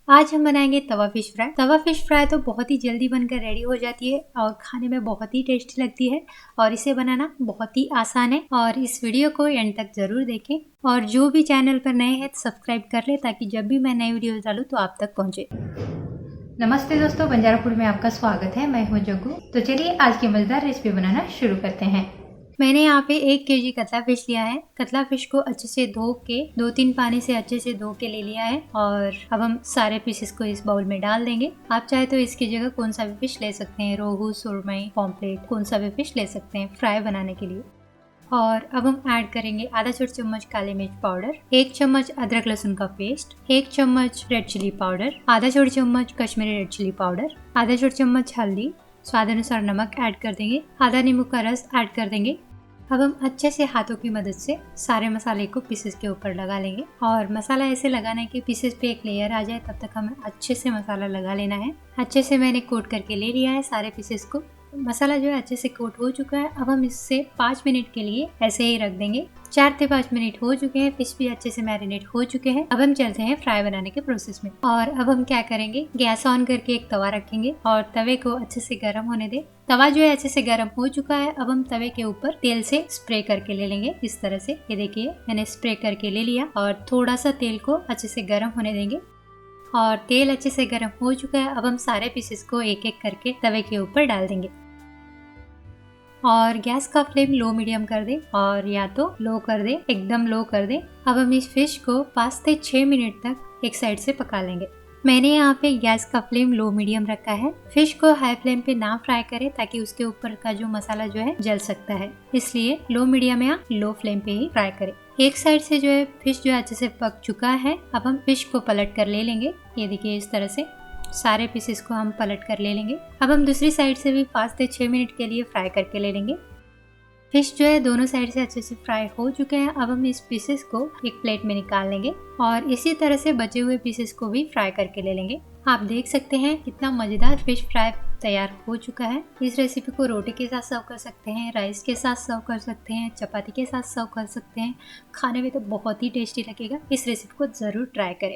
आज हम बनाएंगे तवा फिश फ्राई। तवा फिश फ्राई तो बहुत ही जल्दी बनकर रेडी हो जाती है और खाने में बहुत ही टेस्टी लगती है और इसे बनाना बहुत ही आसान है। और इस वीडियो को एंड तक जरूर देखें और जो भी चैनल पर नए हैं सब्सक्राइब कर ले ताकि जब भी मैं नई वीडियो डालूं तो आप तक पहुंचे। नमस्ते दोस्तों, बंजारा फूड में आपका स्वागत है। मैं हूं जग्गू। तो चलिए आज की मजेदार रेसिपी बनाना शुरू करते हैं। मैंने यहाँ पे 1 केजी कतला फिश लिया है। कतला फिश को अच्छे से धो के 2-3 पानी से अच्छे से धो के ले लिया है और अब हम सारे पीसेस को इस बाउल में डाल देंगे। आप चाहे तो इसकी जगह कौन सा भी फिश ले सकते हैं, रोहू, सुरमई, पॉम्पलेट, कौन सा भी फिश ले सकते हैं फ्राई बनाने के लिए। और अब हम ऐड करेंगे आधा छोटा चम्मच काली मिर्च पाउडर, 1 चम्मच अदरक लहसुन का पेस्ट, 1 चम्मच रेड चिली पाउडर, आधा छोटा चम्मच कश्मीरी रेड चिली पाउडर, आधा छोटा चम्मच हल्दी, स्वाद अनुसार नमक ऐड कर देंगे, आधा नींबू का रस ऐड कर देंगे। अब हम अच्छे से हाथों की मदद से सारे मसाले को पीसेस के ऊपर लगा लेंगे और मसाला ऐसे लगाना है कि पीसेस पे एक लेयर आ जाए, तब तक हमें अच्छे से मसाला लगा लेना है। अच्छे से मैंने कोट करके ले लिया है सारे पीसेस को। मसाला जो है अच्छे से कोट हो चुका है। अब हम इससे 5 मिनट के लिए ऐसे ही रख देंगे। 4 से 5 मिनट हो चुके हैं, फिश भी अच्छे से मैरिनेट हो चुके हैं। अब हम चलते हैं फ्राई बनाने के प्रोसेस में। और अब हम क्या करेंगे, गैस ऑन करके एक तवा रखेंगे और तवे को अच्छे से गर्म होने दे। तवा जो है अच्छे से गर्म हो चुका है। अब हम तवे के ऊपर तेल से स्प्रे करके ले लेंगे इस तरह से। ये देखिए मैंने स्प्रे करके ले लिया और थोड़ा सा तेल को अच्छे से गर्म होने देंगे। और तेल अच्छे से गर्म हो चुका है। अब हम सारे पीसेस को एक एक करके तवे के ऊपर डाल देंगे और गैस का फ्लेम लो मीडियम कर दे और या तो लो कर दे, एकदम लो कर दे। अब हम इस फिश को 5 से 6 मिनट तक एक साइड से पका लेंगे। मैंने यहाँ पे गैस का फ्लेम लो मीडियम रखा है। फिश को हाई फ्लेम पे ना फ्राई करें ताकि उसके ऊपर का जो मसाला जो है जल सकता है, इसलिए लो मीडियम या लो फ्लेम पे ही फ्राई करें। एक साइड से जो है फिश जो है अच्छे से पक चुका है। अब हम फिश को पलट कर ले लेंगे। ये देखिए इस तरह से सारे पीसेस को हम पलट कर ले लेंगे। अब हम दूसरी साइड से भी 5 से 6 मिनट के लिए फ्राई करके ले लेंगे। फिश जो है दोनों साइड से अच्छे से फ्राई हो चुके हैं। अब हम इस पीसेस को एक प्लेट में निकाल लेंगे और इसी तरह से बचे हुए पीसेस को भी फ्राई करके ले लेंगे। आप देख सकते हैं कितना मजेदार फिश फ्राई तैयार हो चुका है। इस रेसिपी को रोटी के साथ सर्व कर सकते हैं, राइस के साथ सर्व कर सकते हैं, चपाती के साथ सर्व कर सकते हैं। खाने में तो बहुत ही टेस्टी लगेगा। इस रेसिपी को जरूर ट्राई करें।